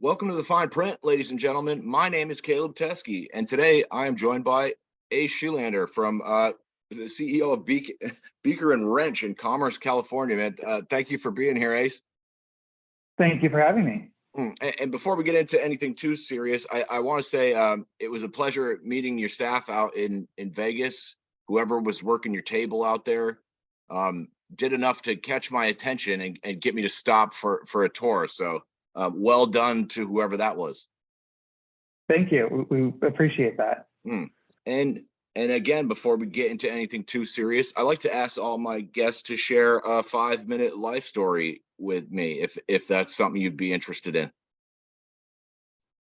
Welcome to the Fine Print, ladies and gentlemen. My name is Caleb Teskey, and today I am joined by Ace Shelander from the CEO of Beaker and Wrench in Commerce, California. Man, thank you for being here, Ace. Thank you for having me. And before we get into anything too serious, I want to say it was a pleasure meeting your staff out in Vegas. Whoever was working your table out there did enough to catch my attention and get me to stop for a tour. So well done to whoever that was. Thank you. We appreciate that. And again, before we get into anything too serious, I like to ask all my guests to share a 5-minute life story with me, if that's something you'd be interested in.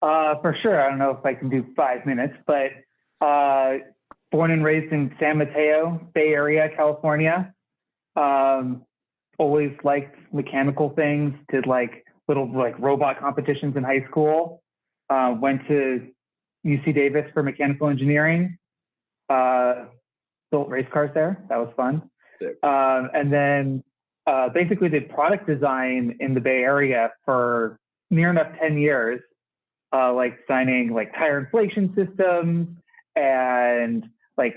For sure. I don't know if I can do 5 minutes, but born and raised in San Mateo, Bay Area, California. Always liked mechanical things, did little robot competitions in high school. Went to UC Davis for mechanical engineering. Built race cars there. That was fun. And then basically did product design in the Bay Area for near enough 10 years, designing tire inflation systems and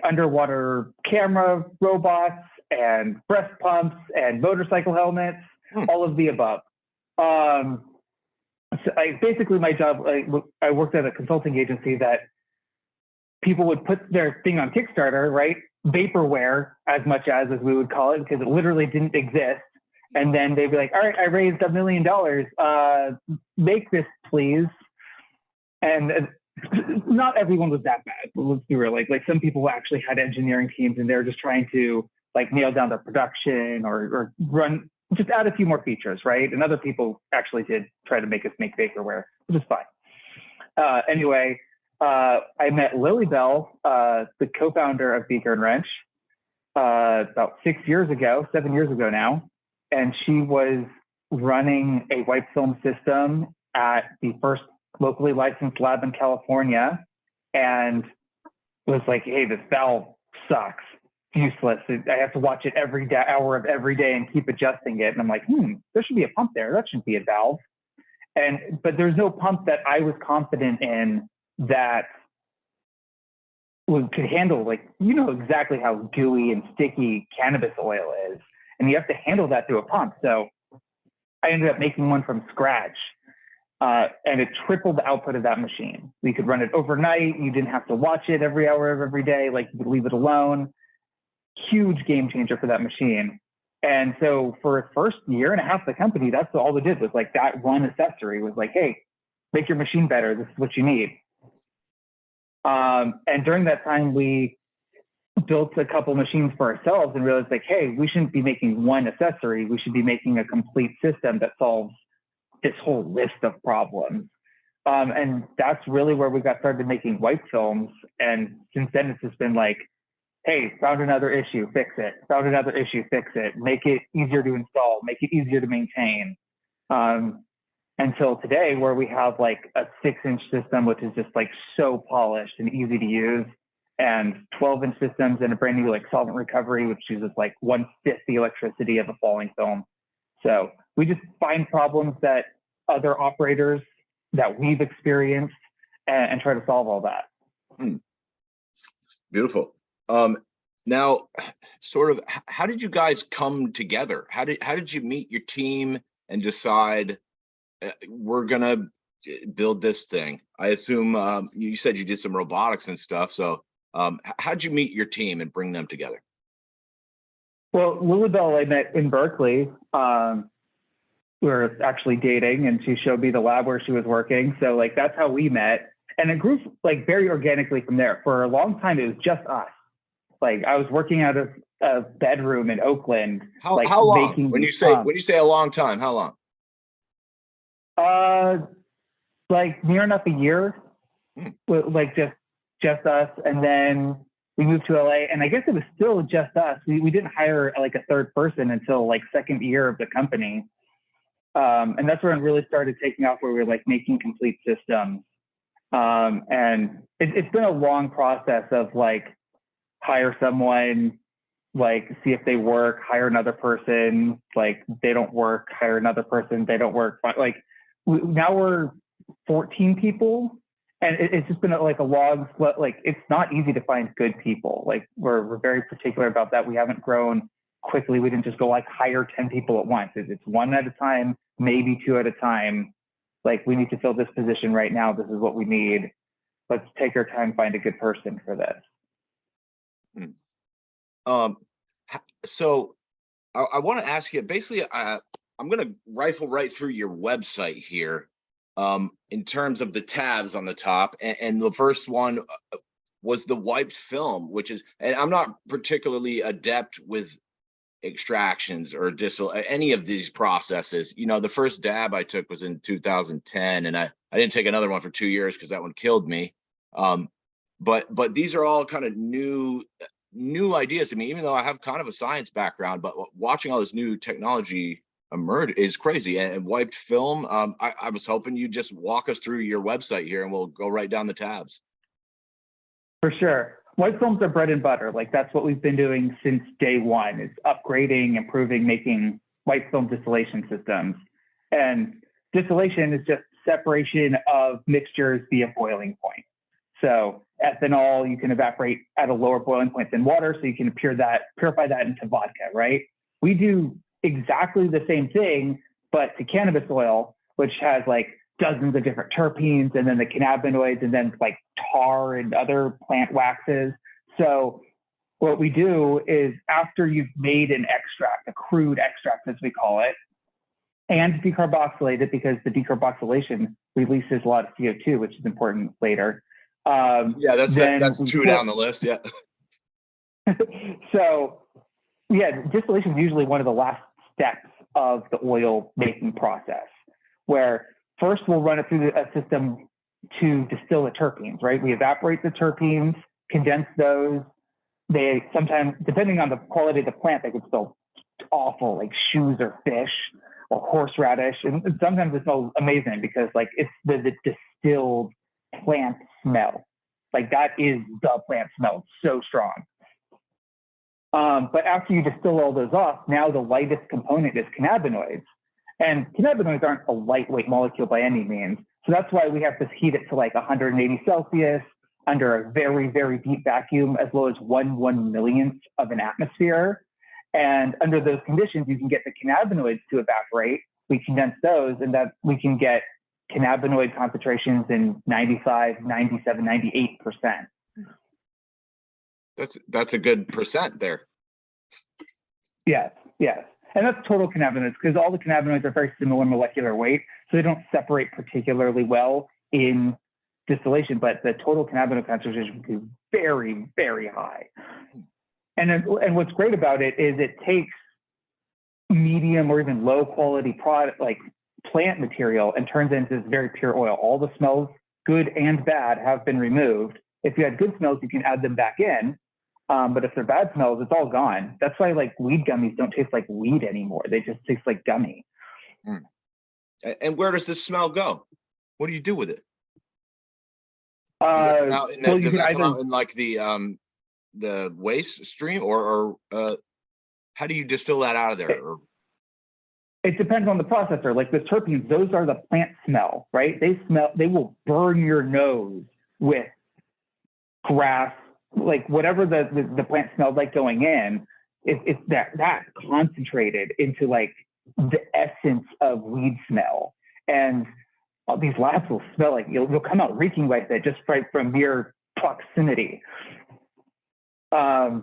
underwater camera robots and breast pumps and motorcycle helmets, all of the above. So basically my job, I worked at a consulting agency that people would put their thing on Kickstarter, right? Vaporware, as much as we would call it, because it literally didn't exist. And then they'd be like, all right, I raised $1 million. Make this, please. And not everyone was that bad. Let's be real. Like some people actually had engineering teams and they're just trying to nail down their production or run, just add a few more features, right? And other people actually did try to make us make vaporware, which is fine. Anyway, I met Lily Bell, the co-founder of Beaker and Wrench, about 7 years ago now. And she was running a white film system at the first locally licensed lab in California, and was like, hey, this valve sucks. Useless. I have to watch it every hour of every day and keep adjusting it. And I'm like, there should be a pump there. That shouldn't be a valve. But there's no pump that I was confident in that could handle, exactly how gooey and sticky cannabis oil is. And you have to handle that through a pump. So I ended up making one from scratch. And it tripled the output of that machine. We could run it overnight. You didn't have to watch it every hour of every day. You could leave it alone. Huge game changer for that machine. And so for the first year and a half of the company, that's all we did was that one accessory was hey, make your machine better. This is what you need. And during that time, we built a couple machines for ourselves and realized hey, we shouldn't be making one accessory. We should be making a complete system that solves this whole list of problems. And that's really where we got started making white films. And since then, it's just been hey, found another issue, fix it. Found another issue, fix it. Make it easier to install, make it easier to maintain. Until today, where we have a 6-inch system, which is just so polished and easy to use, and 12-inch systems and a brand new solvent recovery, which uses 1/5 the electricity of a falling film. So we just find problems that other operators that we've experienced and try to solve all that. Beautiful. Now, sort of, how did you guys come together? How did you meet your team and decide we're gonna build this thing? I assume you said you did some robotics and stuff. So how'd you meet your team and bring them together? Well, Lily Bell I met in Berkeley. We were actually dating, and she showed me the lab where she was working. So that's how we met, and it grew very organically from there. For a long time, it was just us. I was working out of a bedroom in Oakland. How long? When you say a long time, how long? Near enough a year. Just us, and then we moved to LA, and I guess it was still just us. We didn't hire a third person until second year of the company. And that's where it really started taking off, where we were making complete systems. And it's been a long process of hire someone, see if they work, hire another person, they don't work, hire another person, they don't work. Now we're 14 people. And it's just been like a log, like it's not easy to find good people. Like we're very particular about that. We haven't grown quickly. We didn't just go like hire 10 people at once. It's one at a time, maybe two at a time. Like we need to fill this position right now. This is what we need. Let's take our time, find a good person for this. So I want to ask you, basically, I'm going to rifle right through your website here. In terms of the tabs on the top, and the first one was the wiped film, which is, and I'm not particularly adept with extractions or any of these processes. You know, the first dab I took was in 2010, and I didn't take another one for 2 years because that one killed me. But these are all kind of new ideas to me, even though I have kind of a science background. But watching all this new technology emerge is crazy. And wiped film, I was hoping you'd just walk us through your website here, and we'll go right down the tabs. For sure. White films are bread and butter. Like that's what we've been doing since day one, is upgrading, improving, making white film distillation systems. And distillation is just separation of mixtures via boiling point. So ethanol, you can evaporate at a lower boiling point than water, so you can purify that into vodka, right? We do exactly the same thing, but to cannabis oil, which has like dozens of different terpenes, and then the cannabinoids, and then like tar and other plant waxes. So what we do is, after you've made an extract, a crude extract as we call it, and decarboxylate it, because the decarboxylation releases a lot of CO2, which is important later. Yeah, that's two down the list. Yeah. So yeah, distillation is usually one of the last steps of the oil making process, where first we'll run it through a system to distill the terpenes, right? We evaporate the terpenes, condense those. They sometimes, depending on the quality of the plant, they can smell awful, like shoes or fish or horseradish. And sometimes it smells amazing because like it's the distilled plant smell. Like that is the plant smell. It's so strong. But after you distill all those off, now the lightest component is cannabinoids. And cannabinoids aren't a lightweight molecule by any means. So that's why we have to heat it to like 180 Celsius under a very, very deep vacuum, as low as 1/1,000,000th of an atmosphere. And under those conditions, you can get the cannabinoids to evaporate. We condense those, and that we can get cannabinoid concentrations in 95, 97, 98%. That's a good percent there. Yes, yes. And that's total cannabinoids, because all the cannabinoids are very similar molecular weight, so they don't separate particularly well in distillation, but the total cannabinoid concentration is very, very high. And what's great about it is it takes medium or even low quality product, like plant material, and turns it into this very pure oil. All the smells, good and bad, have been removed. If you had good smells, you can add them back in. But if they're bad smells, it's all gone. That's why like weed gummies don't taste like weed anymore. They just taste like gummy. Mm. And where does this smell go? What do you do with it? Does that come out in, does that come out in like the waste stream, or how do you distill that out of there? It depends on the processor. Like the terpenes, those are the plant smell, right? They will burn your nose with grass, like whatever the plant smelled like going in. It's that concentrated into like the essence of weed smell. And all these labs will smell like you'll come out reeking like that just right from mere proximity. And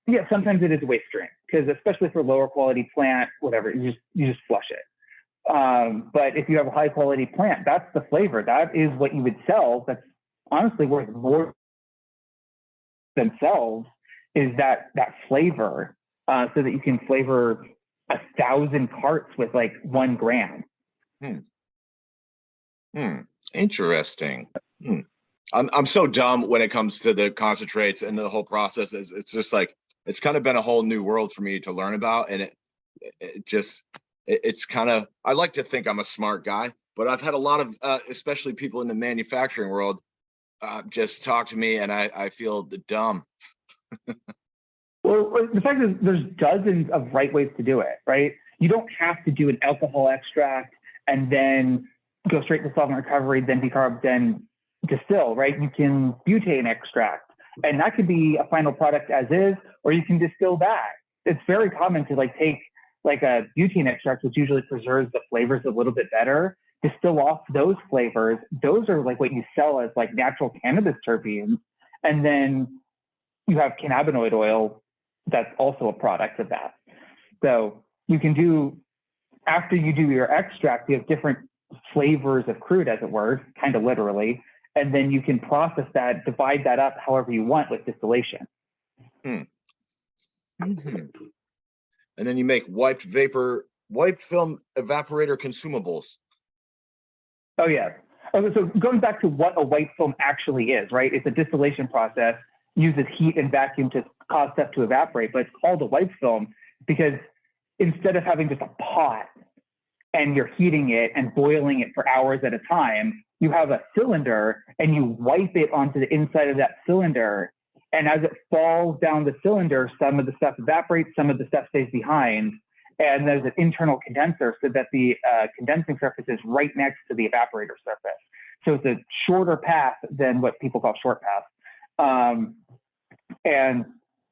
yeah, sometimes it is a waste stream, because especially for lower quality plant, whatever, you just flush it. But if you have a high quality plant, that's the flavor. That is what you would sell. That's honestly worth more themselves, is that flavor, so that you can flavor 1,000 carts with like 1 gram. Interesting. I'm so dumb when it comes to the concentrates and the whole process. It's just like, it's kind of been a whole new world for me to learn about. And it's kind of, I like to think I'm a smart guy, but I've had a lot of, especially people in the manufacturing world, just talk to me, and I feel dumb. Well, the fact is there's dozens of right ways to do it, right? You don't have to do an alcohol extract and then go straight to solvent recovery, then decarb, then distill, right? You can butane extract, and that could be a final product as is, or you can distill that. It's very common to like take like a butane extract, which usually preserves the flavors a little bit better, distill off those flavors. Those are like what you sell as like natural cannabis terpenes. And then you have cannabinoid oil that's also a product of that. So you can do, after you do your extract, you have different flavors of crude, as it were, kind of literally, and then you can process that, divide that up however you want with distillation. And then you make wiped film evaporator consumables. Oh yeah. Okay, so going back to what a white film actually is, right? It's a distillation process, uses heat and vacuum to cause stuff to evaporate, but it's called a white film because instead of having just a pot and you're heating it and boiling it for hours at a time, you have a cylinder and you wipe it onto the inside of that cylinder. And as it falls down the cylinder, some of the stuff evaporates, some of the stuff stays behind. And there's an internal condenser so that the condensing surface is right next to the evaporator surface. So it's a shorter path than what people call short path. And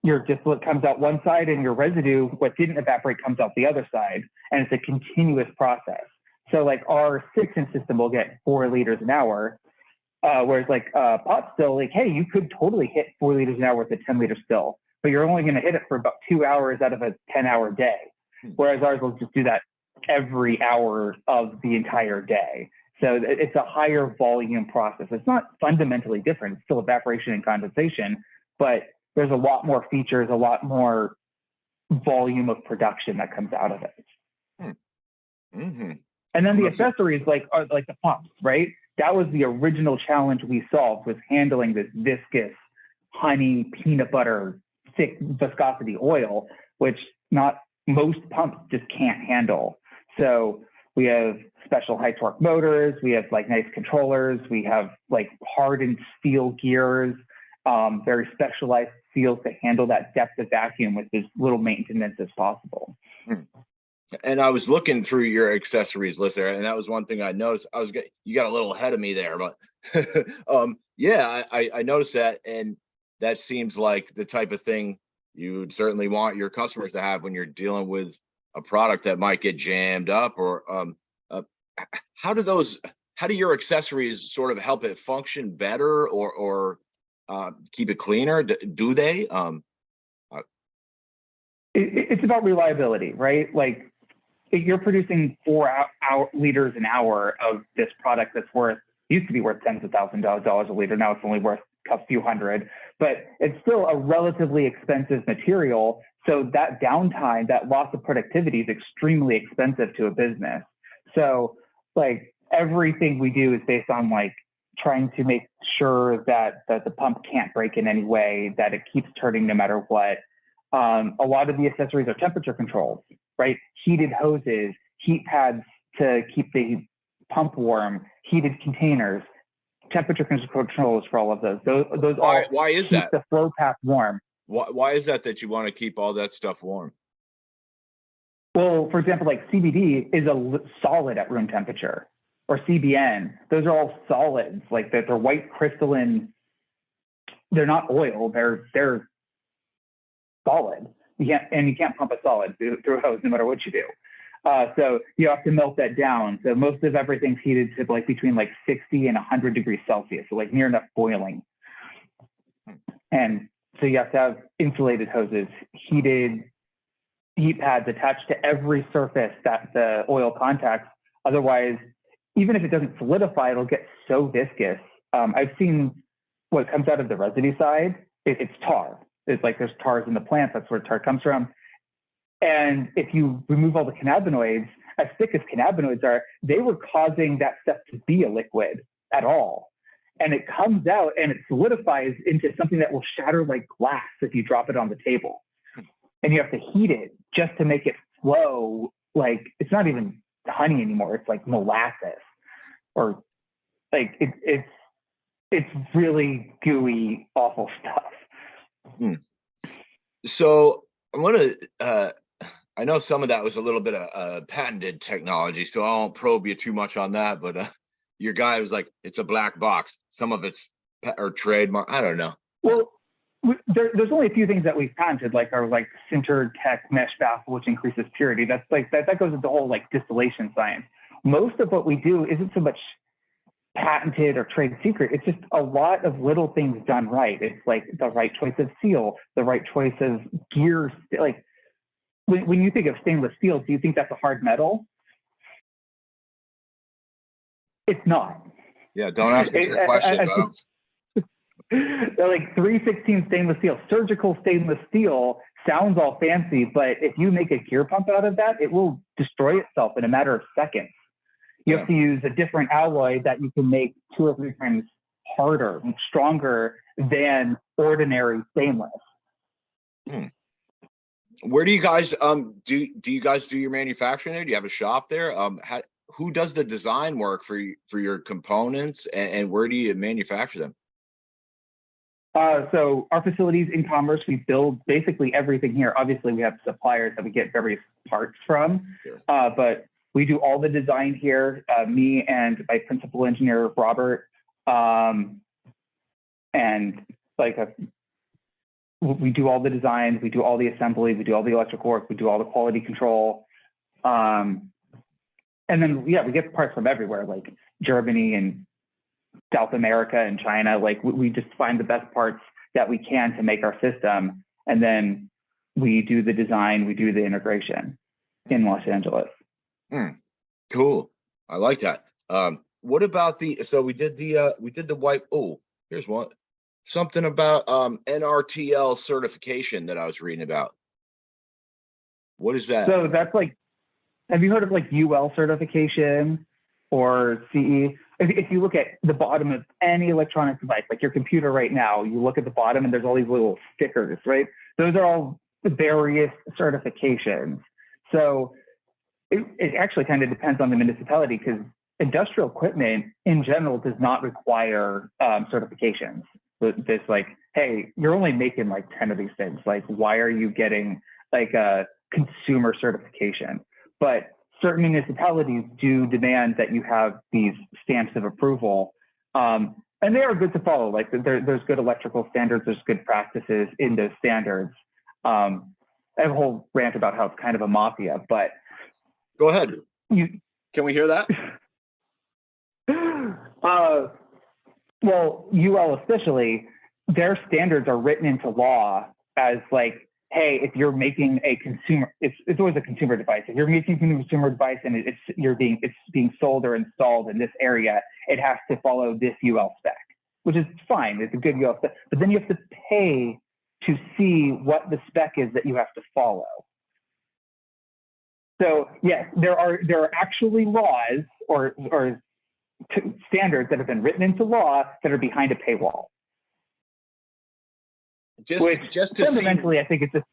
your distillate comes out one side and your residue, what didn't evaporate, comes out the other side. And it's a continuous process. So like our 6-inch system will get 4 liters an hour. Whereas like pot still, like, hey, you could totally hit 4 liters an hour with a 10-liter still, but you're only going to hit it for about 2 hours out of a 10-hour day. Whereas ours will just do that every hour of the entire day. So it's a higher volume process. It's not fundamentally different. It's still evaporation and condensation, but there's a lot more features, a lot more volume of production that comes out of it. And then the accessories are like the pumps, right? That was the original challenge we solved, was handling this viscous honey, peanut butter, thick viscosity oil, which not most pumps just can't handle. So we have special high torque motors, we have like nice controllers, we have like hardened steel gears, very specialized seals to handle that depth of vacuum with as little maintenance as possible. And I was looking through your accessories list there, and that was one thing I noticed. You got a little ahead of me there, but yeah, I noticed that, and that seems like the type of thing you would certainly want your customers to have when you're dealing with a product that might get jammed up. Or how do your accessories sort of help it function better, or keep it cleaner? Do they? It's about reliability, right? Like, if you're producing 4 liters an hour of this product that's used to be worth tens of thousands of dollars a liter. Now it's only worth a few hundred, but it's still a relatively expensive material. So that downtime, that loss of productivity is extremely expensive to a business. So like everything we do is based on like trying to make sure that the pump can't break in any way, that it keeps turning no matter what. A lot of the accessories are temperature controlled, right? Heated hoses, heat pads to keep the pump warm, heated containers, temperature controls for all of those. Those why is keep that? The flow path warm. Why is that you want to keep all that stuff warm? Well, for example, like CBD is a solid at room temperature, or CBN. Those are all solids. Like they're white crystalline. They're not oil. They're solid. You can't pump a solid through a hose no matter what you do. So you have to melt that down. So most of everything's heated to like between like 60 and 100 degrees Celsius, so like near enough boiling. And so you have to have insulated hoses, heated heat pads attached to every surface that the oil contacts. Otherwise, even if it doesn't solidify, it'll get so viscous. I've seen what comes out of the residue side. It's tar. It's like there's tars in the plant. That's where tar comes from. And if you remove all the cannabinoids, as thick as cannabinoids are, they were causing that stuff to be a liquid at all. And it comes out and it solidifies into something that will shatter like glass if you drop it on the table. And you have to heat it just to make it flow. Like it's not even honey anymore. It's like molasses, or like it's really gooey, awful stuff. So I'm gonna I know some of that was a little bit of patented technology, so I won't probe you too much on that. But your guy was like, it's a black box. Some of it's or trademark. I don't know. Well, there's only a few things that we've patented, like our like sintered tech mesh baffle, which increases purity. That's like that goes into whole like distillation science. Most of what we do isn't so much patented or trade secret. It's just a lot of little things done right. It's like the right choice of seal, the right choice of gears. Like when you think of stainless steel, do you think that's a hard metal? It's not. Yeah, don't ask me your questions. They're like 316 stainless steel. Surgical stainless steel sounds all fancy, but if you make a gear pump out of that, it will destroy itself in a matter of seconds. You have to use a different alloy that you can make 2 or 3 times harder and stronger than ordinary stainless. Where do you guys do you guys do your manufacturing there? Do you have a shop there? Who does the design work for your components, and where do you manufacture them? So our facilities in Commerce, we build basically everything here. Obviously, we have suppliers that we get various parts from, Sure. But we do all the design here. Me and my principal engineer, Robert, and like we do all the designs, we do all the assembly, we do all the electrical work, we do all the quality control. And then, yeah, we get parts from everywhere, like Germany and South America and China. Like we just find the best parts that we can to make our system. And then we do the design, we do the integration in Los Angeles. Cool. I like that. What about so we did the white, here's one, something about NRTL certification that I was reading about. What is that? So that's like, have you heard of like UL certification or CE? If you look at the bottom of any electronic device, like your computer right now, you look at the bottom and there's all these little stickers, right? Those are all various certifications. So it actually kind of depends on the municipality, because industrial equipment in general does not require certifications. This like, hey, you're only making like 10 of these things. Like, why are you getting like a consumer certification? But certain municipalities do demand that you have these stamps of approval, and they are good to follow. Like there's good electrical standards, there's good practices in those standards. I have a whole rant about how it's kind of a mafia, but go ahead. Can we hear that? Well, UL officially, their standards are written into law as like, hey, if you're making a consumer, it's always a consumer device. If you're making a consumer device and it's being sold or installed in this area, it has to follow this UL spec, which is fine. It's a good UL spec, but then you have to pay to see what the spec is that you have to follow. So yes, there are actually laws or standards that have been written into law that are behind a paywall. Just to fundamentally, see, I think it's just.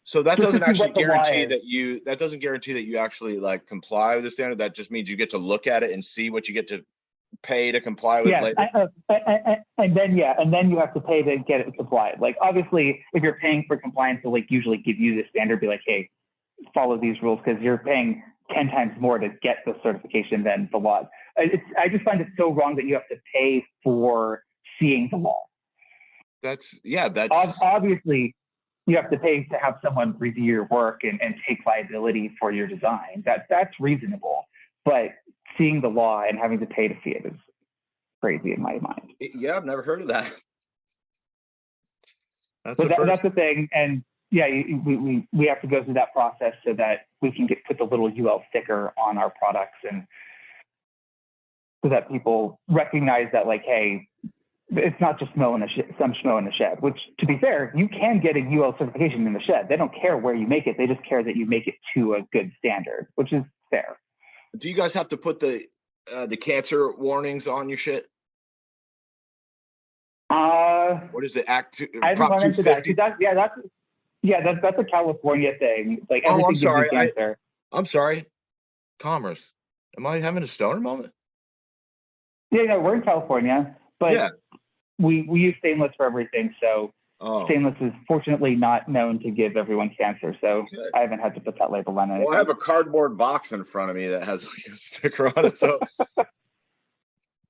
So that doesn't actually guarantee that you actually like comply with the standard. That just means you get to look at it and see what you get to pay to comply with later. And then you have to pay to get it complied. Like obviously, if you're paying for compliance, they'll like usually give you the standard, be like, hey, follow these rules, because you're paying 10 times more to get the certification than the law. I just find it so wrong that you have to pay for seeing the law. That's obviously you have to pay to have someone review your work and take liability for your design. That's reasonable, but seeing the law and having to pay to see it is crazy in my mind. Yeah, I've never heard of that. That's the thing, and yeah, we have to go through that process so that we can put the little UL sticker on our products, and so that people recognize that, like, hey, it's not just some schmo in the shed, which, to be fair, you can get a UL certification in the shed. They don't care where you make it. They just care that you make it to a good standard, which is fair. Do you guys have to put the cancer warnings on your shit? What is it? Prop 250? That's a California thing. Like, I'm sorry. Cancer. I'm sorry. Commerce. Am I having a stoner moment? Yeah, we're in California, but yeah. We use stainless for everything. So stainless is fortunately not known to give everyone cancer. So I haven't had to put that label on it. Well, I have a cardboard box in front of me that has like a sticker on it. So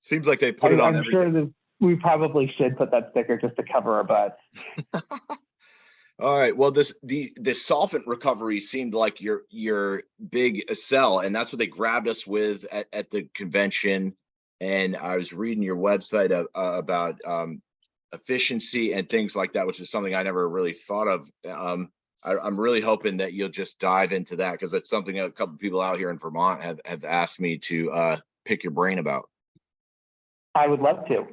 Seems like they put it on I'm everything. sure that we probably should put that sticker just to cover our butts. All right. Well, the solvent recovery seemed like your big sell, and that's what they grabbed us with at the convention. And I was reading your website about efficiency and things like that, which is something I never really thought of. I'm really hoping that you'll just dive into that, because that's something a couple people out here in Vermont have asked me to pick your brain about. I would love to.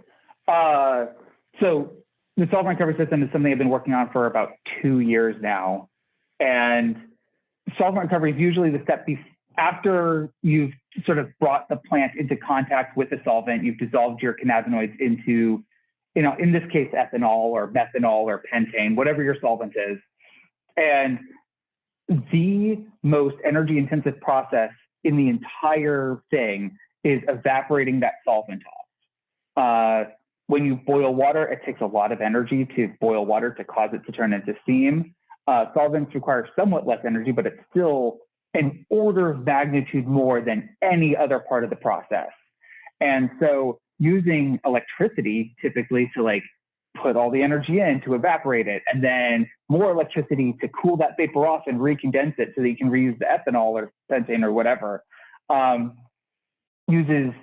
So the solvent recovery system is something I've been working on for about 2 years now. And solvent recovery is usually the step after you've sort of brought the plant into contact with the solvent, you've dissolved your cannabinoids into, in this case, ethanol or methanol or pentane, whatever your solvent is. And the most energy intensive process in the entire thing is evaporating that solvent off. When you boil water, it takes a lot of energy to boil water to cause it to turn into steam. Solvents require somewhat less energy, but it's still an order of magnitude more than any other part of the process. And so using electricity typically to put all the energy in to evaporate it, and then more electricity to cool that vapor off and recondense it so that you can reuse the ethanol or pentane or whatever, uses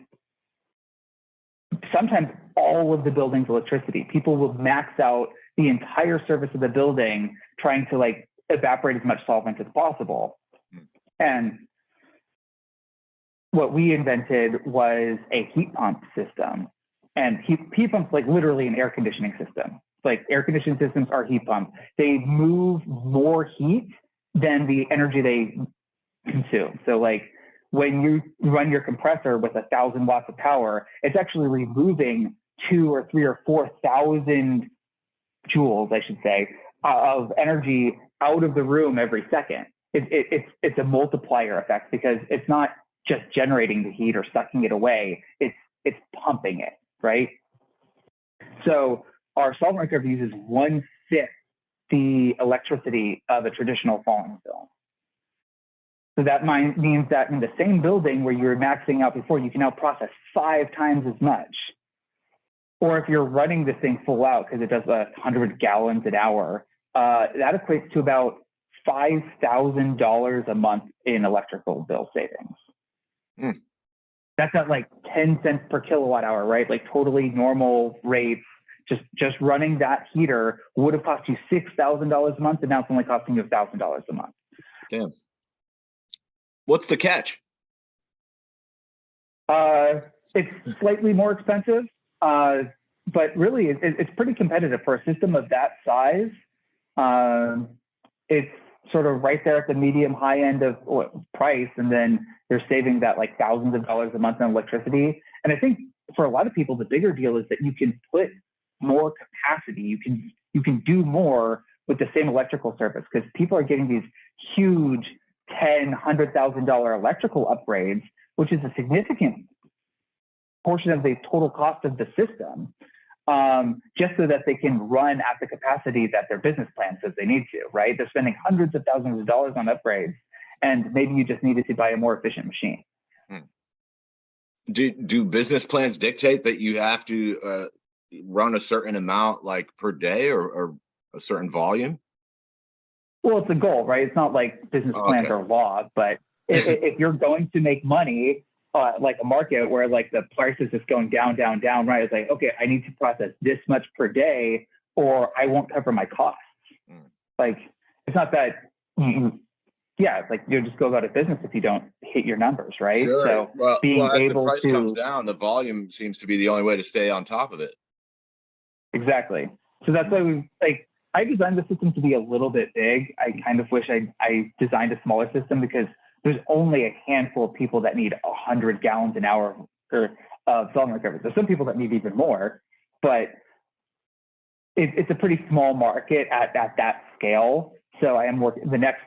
sometimes all of the building's electricity. People will max out the entire surface of the building trying to evaporate as much solvent as possible. And what we invented was a heat pump system. And heat pumps, literally an air conditioning system. Air conditioning systems are heat pumps. They move more heat than the energy they consume. So when you run your compressor with 1,000 watts of power, it's actually removing 2 or 3 or 4,000 joules, I should say, of energy out of the room every second. It's a multiplier effect, because it's not just generating the heat or sucking it away. It's pumping it, right? So our solvent recovery uses 1/5 the electricity of a traditional falling film. So that means that in the same building where you were maxing out before, you can now process 5 times as much. Or if you're running this thing full out, because it does 100 gallons an hour, that equates to about $5,000 a month in electrical bill savings. That's at 10 cents per kilowatt hour, right? Totally normal rates. Just running that heater would have cost you $6,000 a month, and now it's only costing you $1,000 a month. Damn. What's the catch? It's slightly more expensive, but really it's pretty competitive for a system of that size. It's sort of right there at the medium high end of price, and then they're saving that thousands of dollars a month on electricity. And I think for a lot of people, the bigger deal is that you can put more capacity. You can do more with the same electrical service, because people are getting these huge $10,000, $100,000 electrical upgrades, which is a significant portion of the total cost of the system, just so that they can run at the capacity that their business plan says they need to, right? They're spending hundreds of thousands of dollars on upgrades, and maybe you just needed to buy a more efficient machine. Do business plans dictate that you have to run a certain amount per day or a certain volume? Well, it's a goal, right? It's not like business plans are law, but if you're going to make money, like a market where the price is just going down, down, down, right? It's okay, I need to process this much per day, or I won't cover my costs. It's not that, you just go out of business if you don't hit your numbers, right? Sure. So well, being as able the price to comes down, the volume seems to be the only way to stay on top of it. Exactly. So that's why I designed the system to be a little bit big. I kind of wish I designed a smaller system, because there's only a handful of people that need 100 gallons an hour of solvent recovery. There's some people that need even more, but it's a pretty small market at that scale. So I am working. The next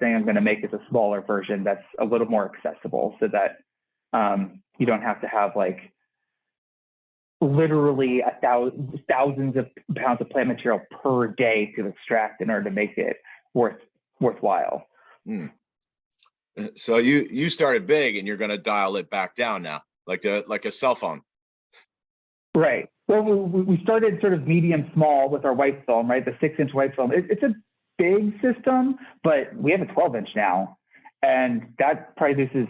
thing I'm going to make is a smaller version that's a little more accessible, so that you don't have to have literally thousands of pounds of plant material per day to extract in order to make it worthwhile. So you started big, and you're going to dial it back down now. like a cell phone. Right. Well, we started sort of medium small with our white film, right? The 6-inch white film. It's a big system, but we have a 12-inch now, and that produces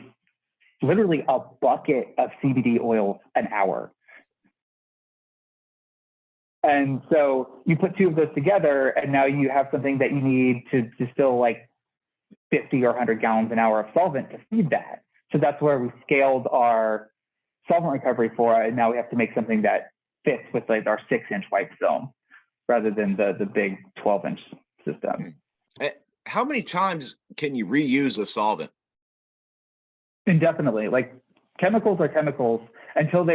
literally a bucket of CBD oil an hour. And so you put two of those together, and now you have something that you need to distill like 50 or 100 gallons an hour of solvent to feed that. So that's where we scaled our solvent recovery for it, and now we have to make something that fits with like our 6-inch white film rather than the big 12-inch system. How many times can you reuse a solvent? Indefinitely. Like chemicals are chemicals until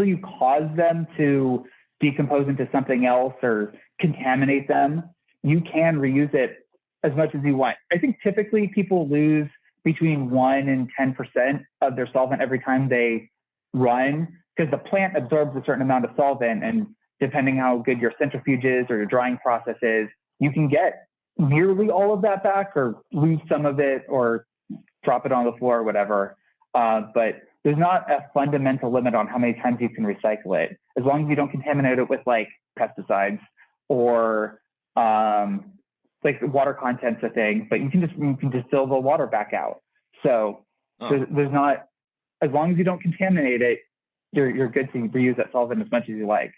you cause them to decompose into something else or contaminate them. You can reuse it as much as you want. I think typically people lose between 1 and 10% of their solvent every time they run, because the plant absorbs a certain amount of solvent, and depending how good your centrifuge is or your drying process is, you can get nearly all of that back or lose some of it or drop it on the floor or whatever. But there's not a fundamental limit on how many times you can recycle it, as long as you don't contaminate it with like pesticides or like water content's a thing, but you can distill the water back out. So there's not, as long as you don't contaminate it, you're good to reuse that solvent as much as you like.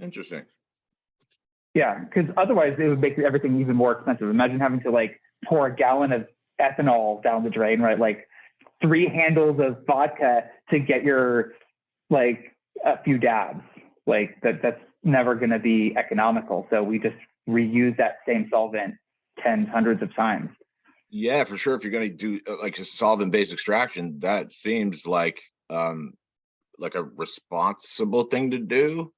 Interesting. Yeah, because otherwise it would make everything even more expensive. Imagine having to like pour a gallon of ethanol down the drain, right? Like 3 handles of vodka to get your like a few dabs. Like that's never going to be economical. So we just reuse that same solvent tens, hundreds of times. Yeah, for sure. If you're going to do like a solvent-based extraction, that seems like a responsible thing to do.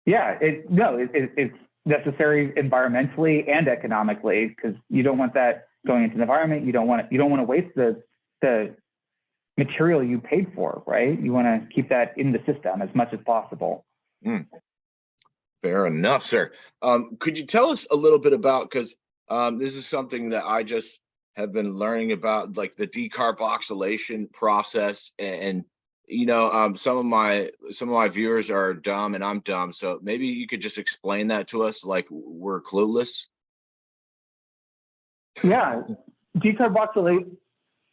Yeah, it's necessary environmentally and economically, because you don't want that going into the environment. You don't want to waste the material you paid for, right? You want to keep that in the system as much as possible. Fair enough, sir. Could you tell us a little bit about, because this is something that I just have been learning about, like the decarboxylation process, and some of my viewers are dumb and I'm dumb, so maybe you could just explain that to us, like we're clueless. Yeah, decarboxylate,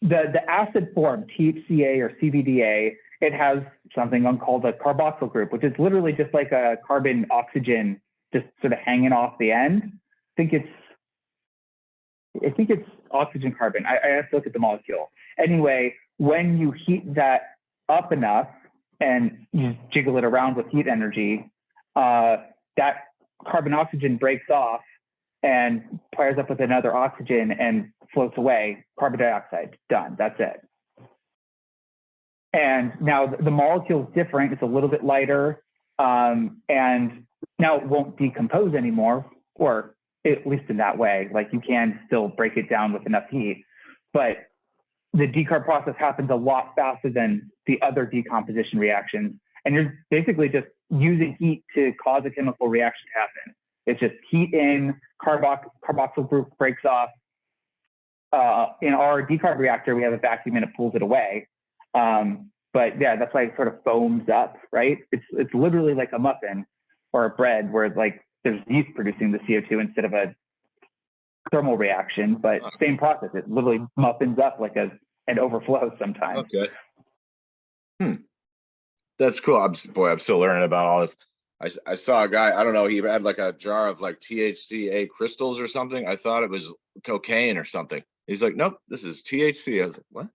the acid form, THCA or CBDA, it has something called a carboxyl group, which is literally just like a carbon oxygen just sort of hanging off the end. I think it's oxygen carbon. I have to look at the molecule. Anyway, when you heat that up enough and you jiggle it around with heat energy, that carbon oxygen breaks off and pairs up with another oxygen and floats away. Carbon dioxide, done. That's it. And now the molecule is different. It's a little bit lighter, and now it won't decompose anymore, or at least in that way. Like you can still break it down with enough heat, but the decarb process happens a lot faster than the other decomposition reactions. And you're basically just using heat to cause a chemical reaction to happen. It's just heat in, carboxyl group breaks off. In our decarb reactor, we have a vacuum and it pulls it away. But yeah, that's why it sort of foams up, right? It's literally like a muffin or a bread where like there's yeast producing the CO2 instead of a thermal reaction, but same process. It literally muffins up like an overflow sometimes. Okay. That's cool. I'm still learning about all this. I saw a guy, I don't know, he had like a jar of like THCA crystals or something. I thought it was cocaine or something. He's like, nope, this is THC. I was like, what?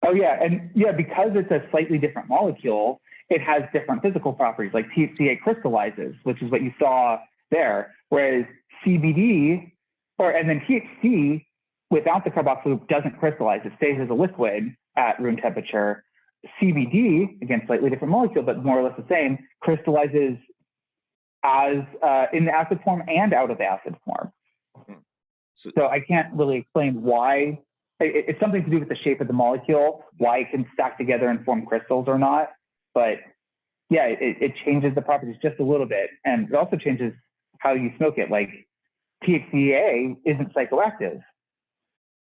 Oh yeah, and yeah, because it's a slightly different molecule, it has different physical properties. Like THCA crystallizes, which is what you saw there, whereas CBD and then THC without the carboxyl group doesn't crystallize. It stays as a liquid at room temperature. CBD, again, slightly different molecule, but more or less the same, crystallizes as in the acid form and out of the acid form. So I can't really explain why. It's something to do with the shape of the molecule, why it can stack together and form crystals or not. But yeah, it changes the properties just a little bit. And it also changes how you smoke it. Like THCA isn't psychoactive.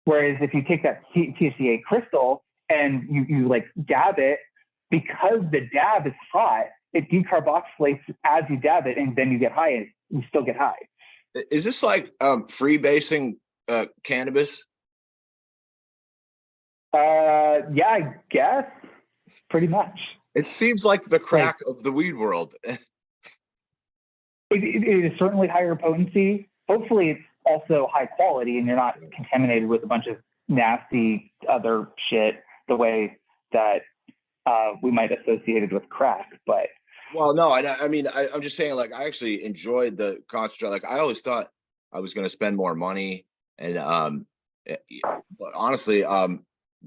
Whereas if you take that THCA crystal and you like dab it, because the dab is hot, it decarboxylates as you dab it, and then you get high, and you still get high. Is this like freebasing cannabis? Yeah, I guess pretty much. It seems like the crack of the weed world. It is certainly higher potency. Hopefully, it's also high quality, and you're not contaminated with a bunch of nasty other shit the way that we might associate it with crack. But well, no, I mean, I'm just saying, like, I actually enjoyed the concentrate. Like, I always thought I was going to spend more money, and but honestly,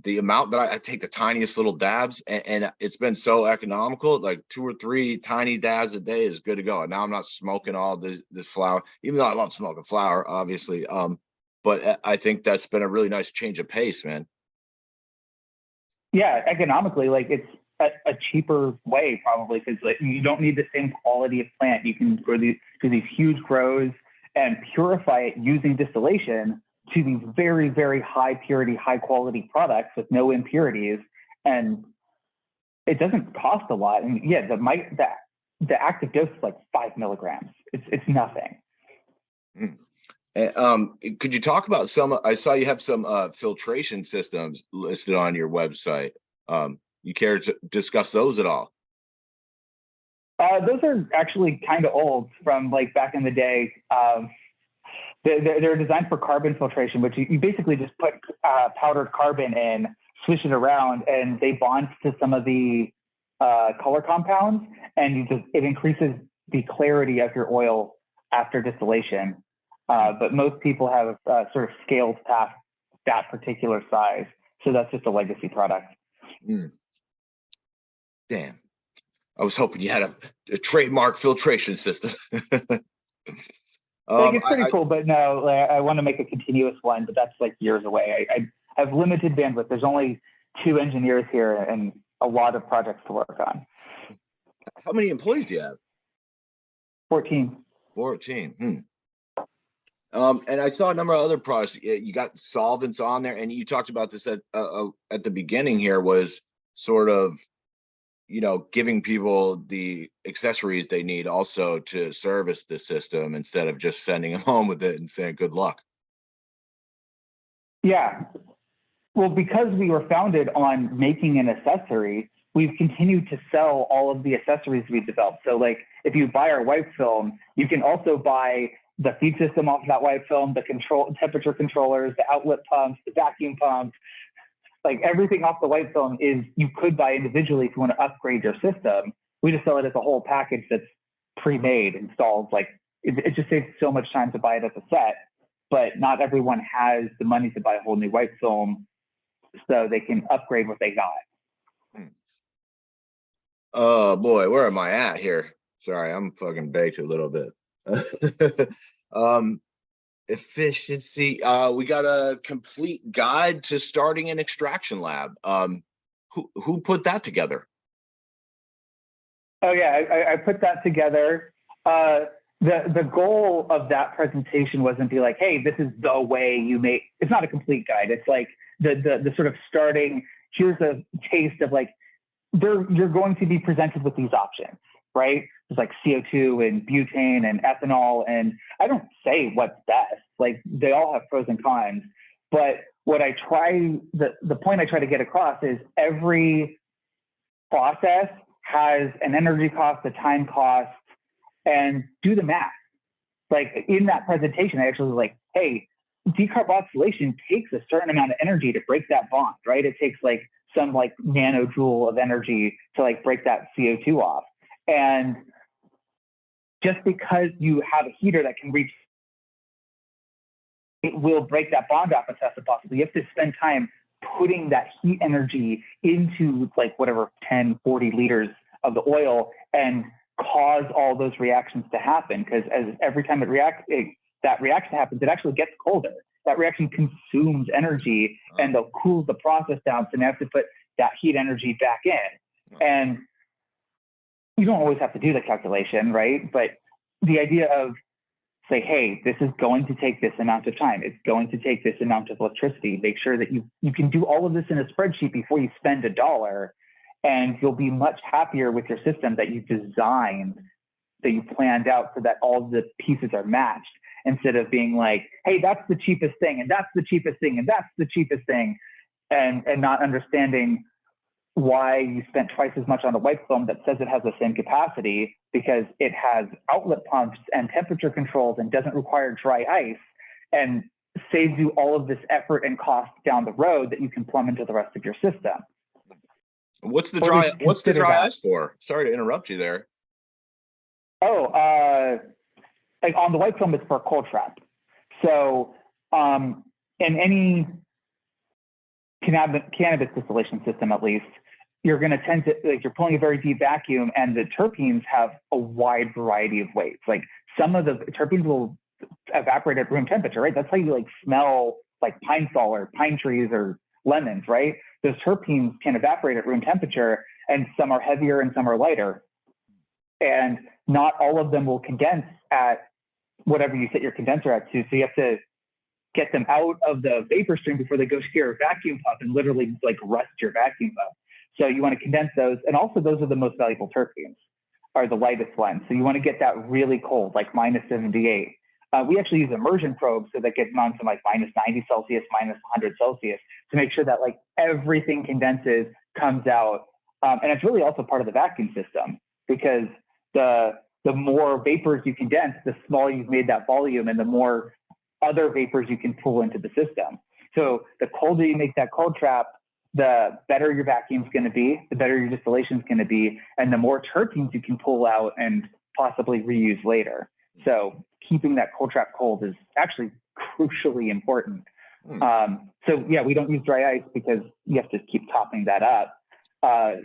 the amount that I take the tiniest little dabs, and it's been so economical. Like 2 or 3 tiny dabs a day is good to go. And now I'm not smoking all this flower, even though I love smoking flower, obviously. But I think that's been a really nice change of pace, man. yeah, economically, like it's a cheaper way probably, because like you don't need the same quality of plant. You can grow do these huge grows and purify it using distillation to these very, very high purity, high quality products with no impurities, and it doesn't cost a lot. And yeah, the active dose is like 5 milligrams. It's nothing. Could you talk about some? I saw you have some filtration systems listed on your website. You care to discuss those at all? Those are actually kind of old, from like back in the day. They're designed for carbon filtration, which you basically just put powdered carbon in, swish it around, and they bond to some of the color compounds, and it increases the clarity of your oil after distillation. But most people have sort of scaled past that particular size, so that's just a legacy product. Damn, I was hoping you had a trademark filtration system. Like it's pretty cool, but no, I want to make a continuous one, but that's like years away. I have limited bandwidth. There's only 2 engineers here and a lot of projects to work on. How many employees do you have? 14. 14. And I saw a number of other products. You got solvents on there, and you talked about this at the beginning here, was sort of, giving people the accessories they need also to service the system, instead of just sending them home with it and saying good luck. Yeah. Well, because we were founded on making an accessory, we've continued to sell all of the accessories we developed. So like if you buy our wipe film, you can also buy the feed system off of that wipe film, the temperature controllers, the outlet pumps, the vacuum pumps. Like everything off the wipe film you could buy individually if you want to upgrade your system. We just sell it as a whole package that's pre-made, installed. Like it just saves so much time to buy it as a set, but not everyone has the money to buy a whole new wipe film, so they can upgrade what they got. Oh boy, where am I at here? Sorry, I'm fucking baked a little bit. Efficiency. We got a complete guide to starting an extraction lab. Who put that together? Oh yeah, I put that together. The goal of that presentation wasn't be like, hey, this is the way you make. It's not a complete guide. It's like the sort of starting. Here's a taste of like, you're going to be presented with these options, right? There's like CO2 and butane and ethanol, and I don't say what's best. Like they all have pros and cons, but what I try, the point I try to get across is every process has an energy cost, a time cost, and do the math. Like in that presentation, I actually was like, hey, decarboxylation takes a certain amount of energy to break that bond, right? It takes like some like nanojoule of energy to like break that CO2 off. And just because you have a heater that can reach, it will break that bond off as fast as possible. You have to spend time putting that heat energy into like whatever 10, 40 liters of the oil and cause all those reactions to happen. Because as every time that reaction happens, it actually gets colder. That reaction consumes energy and they'll cool the process down. So now you have to put that heat energy back in. And you don't always have to do the calculation, right? But the idea of say, hey, this is going to take this amount of time. It's going to take this amount of electricity. Make sure that you can do all of this in a spreadsheet before you spend $1, and you'll be much happier with your system that you designed, that you planned out so that all the pieces are matched, instead of being like, hey, that's the cheapest thing, and that's the cheapest thing, and that's the cheapest thing, and not understanding why you spent twice as much on a white film that says it has the same capacity, because it has outlet pumps and temperature controls and doesn't require dry ice, and saves you all of this effort and cost down the road that you can plumb into the rest of your system. What's the dry ice for? Sorry to interrupt you there. Oh, like on the white film, it's for a cold trap. So in any cannabis distillation system, at least, you're going to tend to, like, you're pulling a very deep vacuum, and the terpenes have a wide variety of weights. Like, some of the terpenes will evaporate at room temperature, right? That's how you like smell like pine sol or pine trees or lemons, right? Those terpenes can evaporate at room temperature, and some are heavier and some are lighter. And not all of them will condense at whatever you set your condenser at to. So you have to get them out of the vapor stream before they go to your vacuum pump and literally like rust your vacuum pump. So you want to condense those. And also those are the most valuable terpenes, are the lightest ones. So you want to get that really cold, like -78. We actually use immersion probes, so that gets down to like -90 Celsius, -100 Celsius, to make sure that like everything condenses, comes out. And it's really also part of the vacuum system, because the more vapors you condense, the smaller you've made that volume, and the more other vapors you can pull into the system. So the colder you make that cold trap, the better your vacuum's going to be, the better your distillation's going to be, and the more terpenes you can pull out and possibly reuse later. So keeping that cold trap cold is actually crucially important. So yeah, we don't use dry ice because you have to keep topping that up.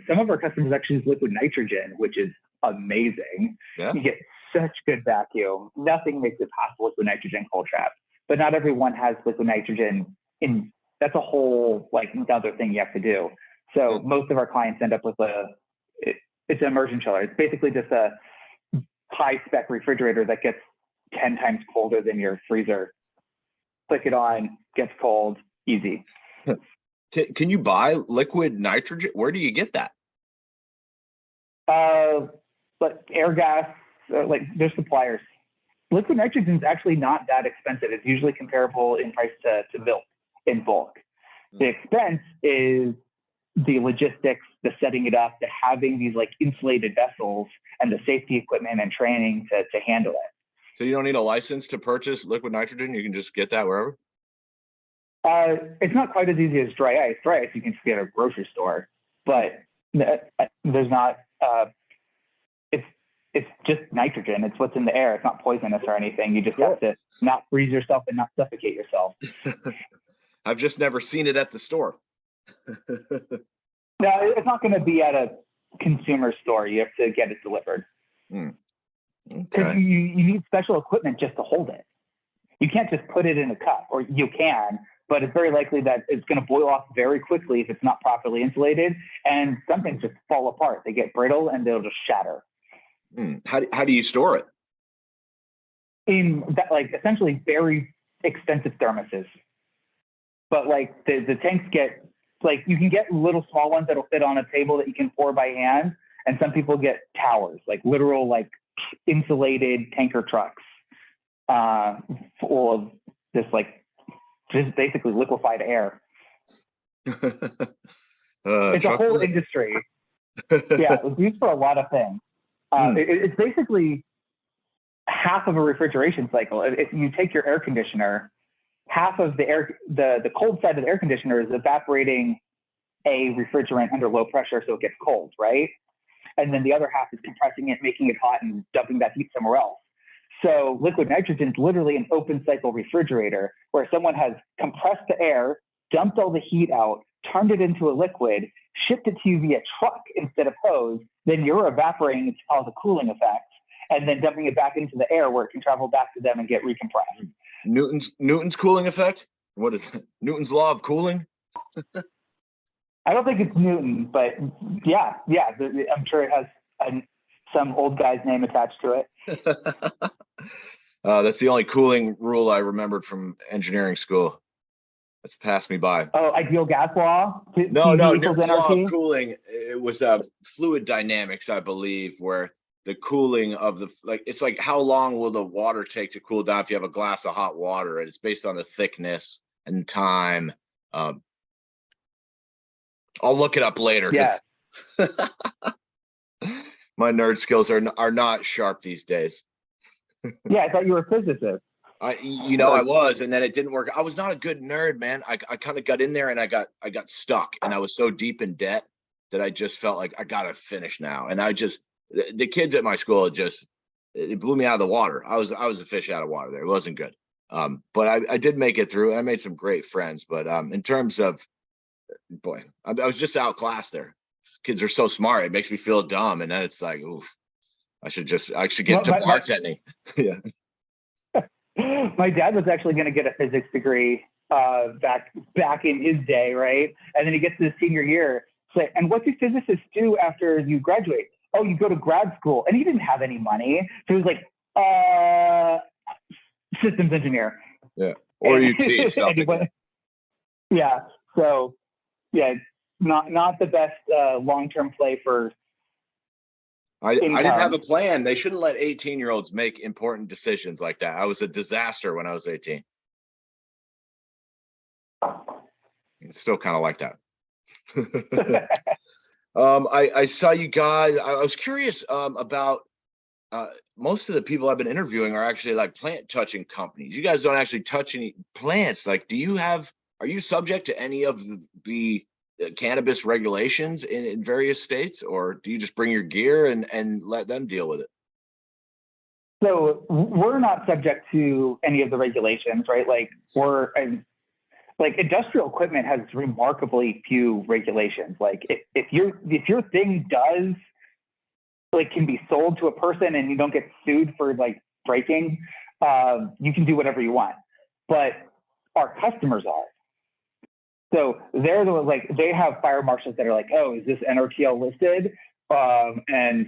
Some of our customers actually use liquid nitrogen, which is amazing. Yeah. You get such good vacuum. Nothing makes it past liquid nitrogen cold trap, but not everyone has liquid nitrogen in. That's a whole like another thing you have to do. So most of our clients end up with it's an immersion chiller. It's basically just a high spec refrigerator that gets 10 times colder than your freezer. Click it on, gets cold, easy. Can you buy liquid nitrogen? Where do you get that? But air gas, like there's suppliers. Liquid nitrogen is actually not that expensive. It's usually comparable in price to milk in bulk. The expense is the logistics, the setting it up, the having these like insulated vessels, and the safety equipment and training to handle it. So you don't need a license to purchase liquid nitrogen? You can just get that wherever? It's not quite as easy as dry ice. Dry ice you can just get at a grocery store, but there's not. It's just nitrogen. It's what's in the air. It's not poisonous or anything. You just have to not freeze yourself and not suffocate yourself. I've just never seen it at the store. No, it's not going to be at a consumer store. You have to get it delivered. Because you need special equipment just to hold it. You can't just put it in a cup, or you can, but it's very likely that it's going to boil off very quickly if it's not properly insulated, and some things just fall apart. They get brittle and they'll just shatter. How do you store it? In that, like essentially very expensive thermoses. But like the tanks get, like you can get little small ones that'll fit on a table that you can pour by hand, and some people get towers, like literal like insulated tanker trucks full of this like just basically liquefied air. It's a whole industry. Yeah, it's used for a lot of things. It's basically half of a refrigeration cycle. If you take your air conditioner, half of the air, the cold side of the air conditioner is evaporating a refrigerant under low pressure so it gets cold, right? And then the other half is compressing it, making it hot, and dumping that heat somewhere else. So liquid nitrogen is literally an open cycle refrigerator where someone has compressed the air, dumped all the heat out, turned it into a liquid, shipped it to you via truck instead of hose, then you're evaporating it to cause a cooling effect, and then dumping it back into the air where it can travel back to them and get recompressed. Newton's cooling effect? What is it? Newton's law of cooling? I don't think it's Newton, but yeah, I'm sure it has some old guy's name attached to it. That's the only cooling rule I remembered from engineering school. It's passed me by. Oh, ideal gas law. No, PV no, equals Newton's law of nRT. cooling. It was fluid dynamics, I believe, where the cooling of the it's like how long will the water take to cool down if you have a glass of hot water, and it's based on the thickness and time. Um, I'll look it up later Yeah. because my nerd skills are not sharp these days. Yeah, I thought you were a physicist. I was, and then it didn't work. I was not a good nerd, man. I kind of got in there and I got stuck, and I was so deep in debt that I just felt like I gotta finish now. And the kids at my school it blew me out of the water. I was a fish out of water there. It wasn't good. But I did make it through, and I made some great friends. But in terms of boy, I was just outclassed there. Kids are so smart. It makes me feel dumb, and then it's like, oof, I should get to bartending. Yeah. My dad was actually going to get a physics degree back in his day, right? And then he gets to his senior year. So, and what do physicists do after you graduate? Oh, you go to grad school. And he didn't have any money. So he was like, systems engineer. Yeah. Or you teach something. Yeah. So, yeah, not the best long-term play for I didn't have a plan. They shouldn't let 18-year-olds make important decisions like that. I was a disaster when I was 18. It's still kind of like that. I saw you guys. I was curious about most of the people I've been interviewing are actually like plant touching companies. You guys don't actually touch any plants. Like, are you subject to any of the cannabis regulations in various states, or do you just bring your gear and let them deal with it? So we're not subject to any of the regulations, right? Like industrial equipment has remarkably few regulations. Like if your thing can be sold to a person and you don't get sued for like breaking, you can do whatever you want. But our customers are. So they're they have fire marshals that are like, oh, is this NRTL listed? And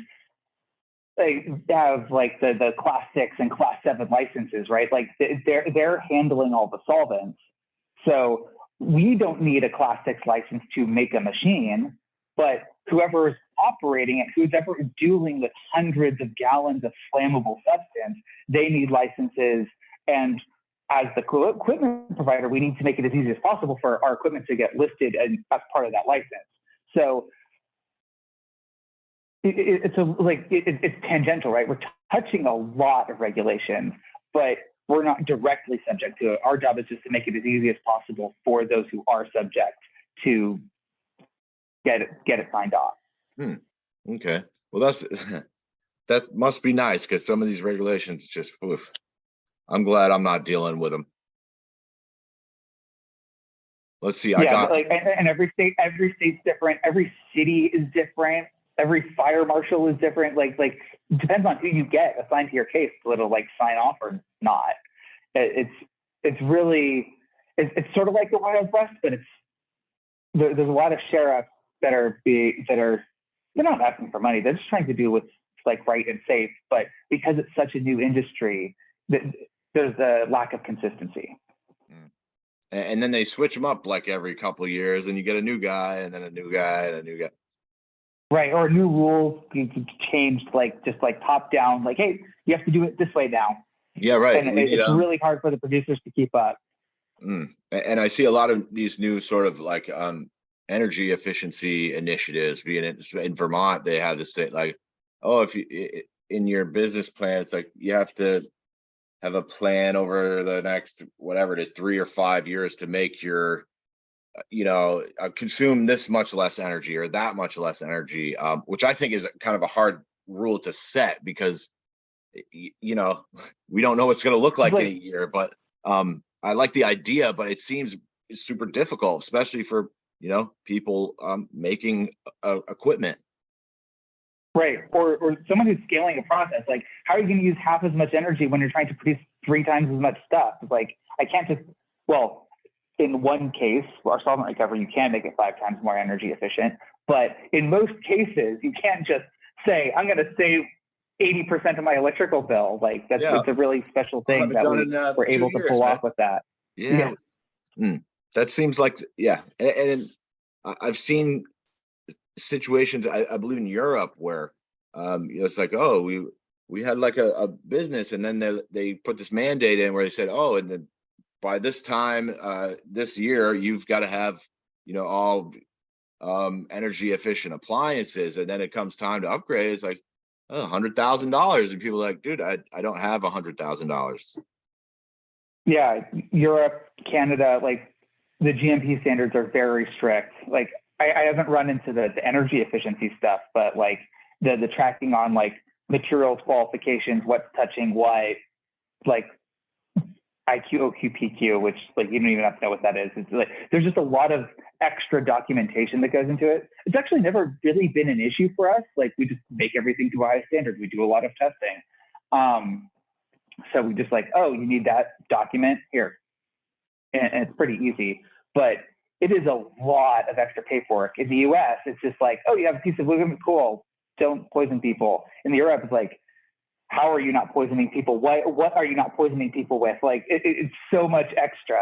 they have like the class 6 and class 7 licenses, right? Like they're handling all the solvents. So we don't need a class 6 license to make a machine, but whoever's operating it, who's ever dealing with hundreds of gallons of flammable substance, they need licenses. And as the equipment provider, we need to make it as easy as possible for our equipment to get listed and as part of that license. So it's tangential, right? We're touching a lot of regulations, but we're not directly subject to it. Our job is just to make it as easy as possible for those who are subject to get it signed off. Okay. Well, that must be nice, because some of these regulations just, oof. I'm glad I'm not dealing with them. Let's see. And every state's different. Every city is different. Every fire marshal is different. Like depends on who you get assigned to your case, whether like sign off or not. It's really sort of like the Wild West, but there's a lot of sheriffs that are they're not asking for money. They're just trying to do what's like right and safe. But because it's such a new industry, there's a lack of consistency. And then they switch them up like every couple of years, and you get a new guy, and then a new guy, and a new guy. Right, or new rules changed, just top down. Like, hey, you have to do it this way now. Yeah, right. And it's really hard for the producers to keep up. And I see a lot of these new sort of like energy efficiency initiatives. Being in Vermont, they have this thing like, oh, if you in your business plan, it's like you have to have a plan over the next whatever it is 3 or 5 years to make your consume this much less energy or that much less energy, which I think is kind of a hard rule to set, because we don't know what's going to look like in a year. But I like the idea, but it seems super difficult, especially for people making equipment. Right, or someone who's scaling a process. Like, how are you going to use half as much energy when you're trying to produce 3 times as much stuff? It's like, I can't just, in one case, our solvent recovery, you can make it 5 times more energy efficient. But in most cases, you can't just say, I'm going to save 80% of my electrical bill. Like it's a really special I thing haven't that done we in were 2 able to years, pull man. off with that. Yeah. That seems like, yeah. And I've seen situations, I believe in Europe where, it's like, oh, we had like a business, and then they put this mandate in where they said, oh, and then by this time, this year, you've got to have, all energy efficient appliances. And then it comes time to upgrade. It's like, oh, $100,000. And people are like, dude, I don't have $100,000. Yeah, Europe, Canada, like the GMP standards are very strict. Like I haven't run into the energy efficiency stuff, but like the tracking on like materials qualifications, what's touching what, like IQ, OQ, PQ, which like you don't even have to know what that is. It's like there's just a lot of extra documentation that goes into it. It's actually never really been an issue for us. Like we just make everything to a high standard. We do a lot of testing. So we just like, oh, you need that document here. And it's pretty easy, but it is a lot of extra paperwork. In the US, it's just like, oh, you have a piece of aluminum, cool, don't poison people. In Europe, it's like, how are you not poisoning people? What are you not poisoning people with? Like it's so much extra.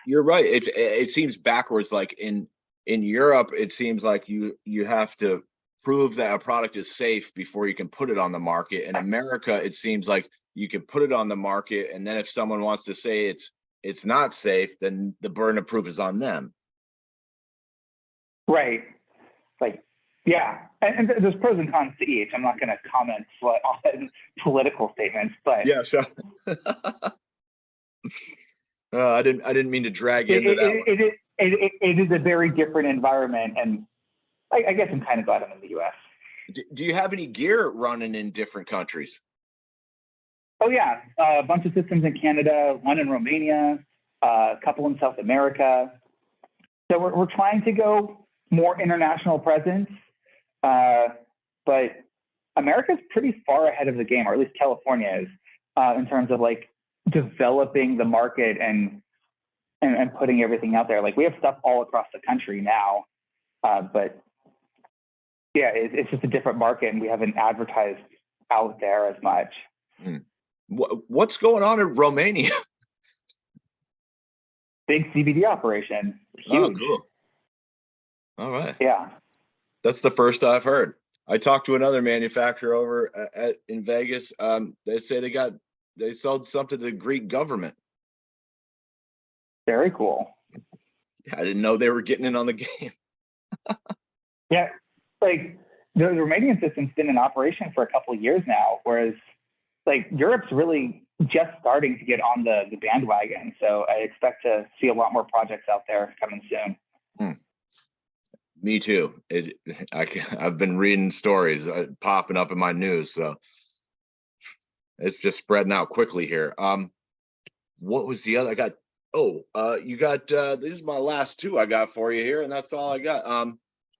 You're right. It seems backwards. Like in Europe, it seems like you have to prove that a product is safe before you can put it on the market. In America, it seems like you can put it on the market, and then if someone wants to say it's not safe, then the burden of proof is on them. Right. Like, yeah. And there's pros and cons to each. I'm not going to comment on political statements, but yeah, sure. I didn't mean to drag you into that one. It is a very different environment, and I guess I'm kind of glad I'm in the U.S. Do you have any gear running in different countries? Oh yeah, a bunch of systems in Canada, one in Romania, a couple in South America. So we're trying to go more international presence, but America's pretty far ahead of the game, or at least California is, in terms of like developing the market and putting everything out there. Like we have stuff all across the country now, but yeah, it's just a different market, and we haven't advertised out there as much. What's going on in Romania? Big CBD operation. Huge. Oh, cool. All right. Yeah. That's the first I've heard. I talked to another manufacturer over in Vegas. They say they sold something to the Greek government. Very cool. I didn't know they were getting in on the game. Yeah, like the Romanian system's been in operation for a couple of years now, whereas like Europe's really just starting to get on the bandwagon. So I expect to see a lot more projects out there coming soon. Me too. I've been reading stories popping up in my news, so it's just spreading out quickly here. What was the other? I got. Oh, you got. This is my last two I got for you here, and that's all I got.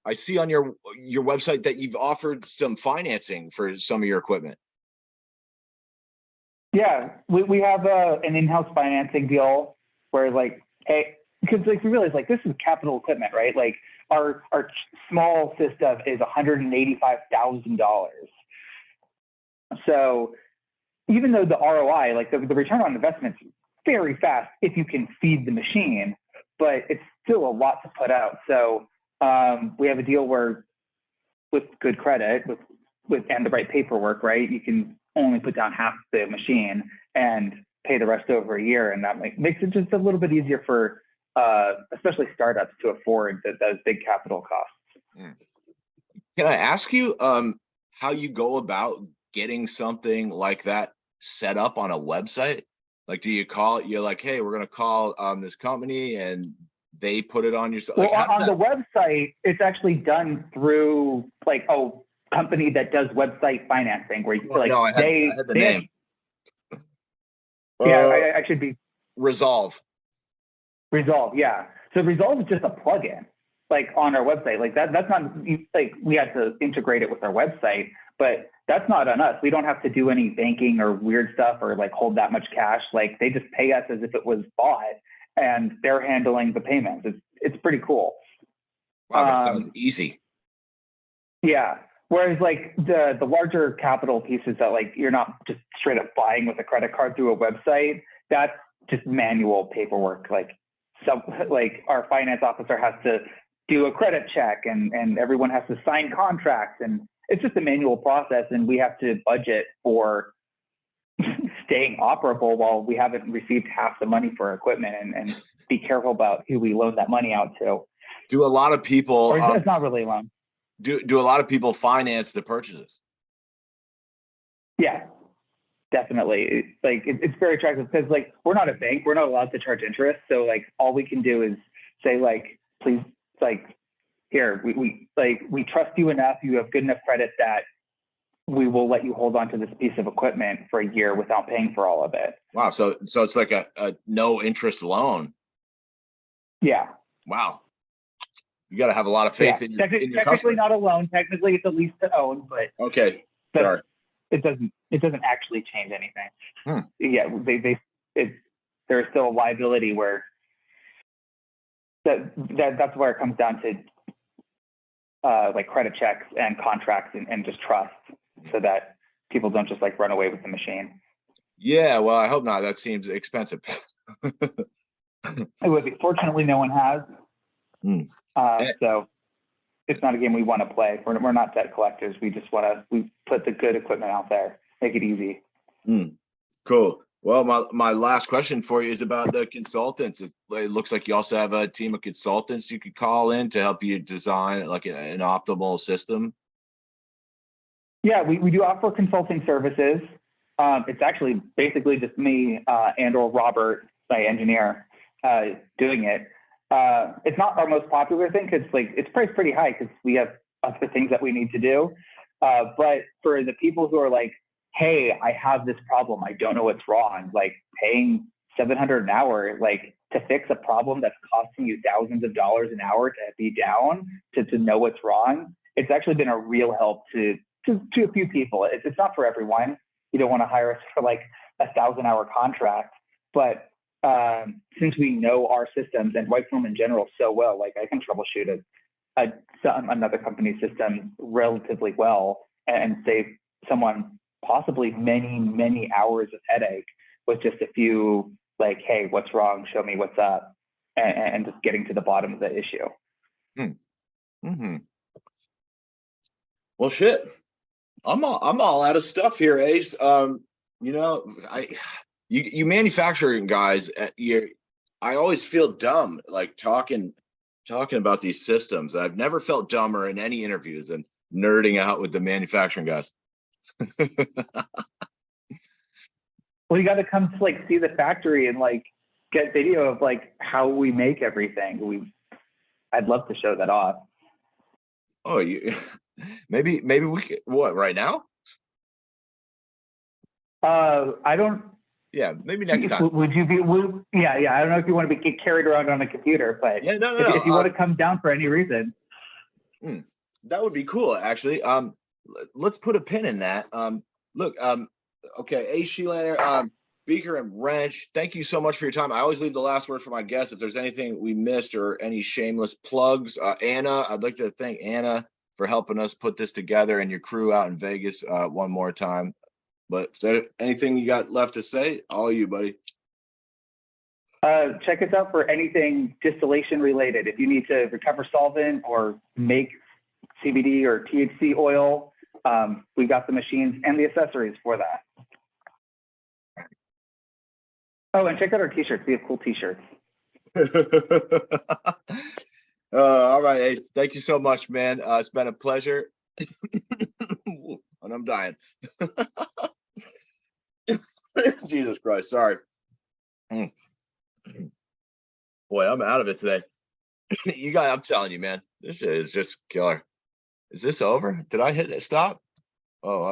I see on your website that you've offered some financing for some of your equipment. Yeah, we have an in-house financing deal where like, hey, because like we realize like this is capital equipment, right? Like our small system is $185,000. So even though the ROI, like the return on investment is very fast if you can feed the machine, but it's still a lot to put out. So we have a deal where with good credit, with and the right paperwork, right, you can only put down half the machine and pay the rest over a year. And that makes it just a little bit easier for especially startups to afford those big capital costs. Can I ask you how you go about getting something like that set up on a website? Like, do you call it? You're like, hey, we're going to call this company, and they put it on your site. Like, well, on the website, it's actually done through like a company that does website financing, where you like I had the name. Yeah, I should be Resolve. Yeah. So Resolve is just a plugin, like on our website. Like that's not like we had to integrate it with our website, but that's not on us. We don't have to do any banking or weird stuff or like hold that much cash. Like they just pay us as if it was bought, and they're handling the payments. It's pretty cool. Wow, that sounds easy. Yeah. Whereas like the larger capital pieces that like you're not just straight up buying with a credit card through a website, that's just manual paperwork. Like like our finance officer has to do a credit check and everyone has to sign contracts, and it's just a manual process, and we have to budget for staying operable while we haven't received half the money for equipment, and be careful about who we loan that money out to. Do a lot of people, Or it's not really a loan. do a lot of people finance the purchases? Yeah, definitely. It's very attractive because like we're not a bank, we're not allowed to charge interest. So like all we can do is say like, please, like here, we trust you enough, you have good enough credit that we will let you hold on to this piece of equipment for a year without paying for all of it. Wow. So it's like a no interest loan. Yeah. Wow. You got to have a lot of faith in your technically customers. not a loan. Technically it's a lease to own, but Okay. Sorry. It doesn't actually change anything. Yeah. There's still a liability where that's where it comes down to like credit checks and contracts and just trust, so that people don't just like run away with the machine. Yeah, well, I hope not. That seems expensive. It would be. Fortunately, no one has. So it's not a game we want to play. We're not debt collectors. We just we put the good equipment out there, make it easy. Cool. Well, my last question for you is about the consultants. It looks like you also have a team of consultants you could call in to help you design like an optimal system. Yeah, we do offer consulting services. It's actually basically just me and or Robert, my engineer, doing it. It's not our most popular thing because like it's priced pretty high because we have other things that we need to do. But for the people who are like, hey, I have this problem, I don't know what's wrong, like paying $700 an hour, like to fix a problem that's costing you thousands of dollars an hour to be down, to know what's wrong, it's actually been a real help to a few people. It's not for everyone. You don't want to hire us for like a 1,000-hour contract, but since we know our systems and Whiteform in general so well, like I can troubleshoot another company's system relatively well and save someone possibly many hours of headache with just a few like, hey, what's wrong? Show me what's up, and just getting to the bottom of the issue. Well, shit, I'm all out of stuff here, Ace. You know, you manufacturing guys, I always feel dumb like talking about these systems. I've never felt dumber in any interviews than nerding out with the manufacturing guys. Well, you got to come to like see the factory and like get video of like how we make everything. I'd love to show that off. Oh, maybe we could, what, right now? I don't. Yeah, maybe next time. Would you be? Yeah. I don't know if you want to be carried around on a computer, but yeah, no. If you want to come down for any reason, that would be cool. Actually, let's put a pin in that. Look, okay, Ace Shelander, Beaker and Wrench, thank you so much for your time. I always leave the last word for my guests. If there's anything we missed or any shameless plugs, Anna, I'd like to thank Anna for helping us put this together, and your crew out in Vegas one more time. But is there anything you got left to say? All you, buddy. Check us out for anything distillation related. If you need to recover solvent or make CBD or THC oil, we got the machines and the accessories for that. Oh, and check out our t-shirts. We have cool t-shirts. All right, Ace, thank you so much, man. It's been a pleasure. And I'm dying. Jesus Christ, sorry. Boy, I'm out of it today. You guys, I'm telling you, man, this shit is just killer. Is this over? Did I hit stop? Oh,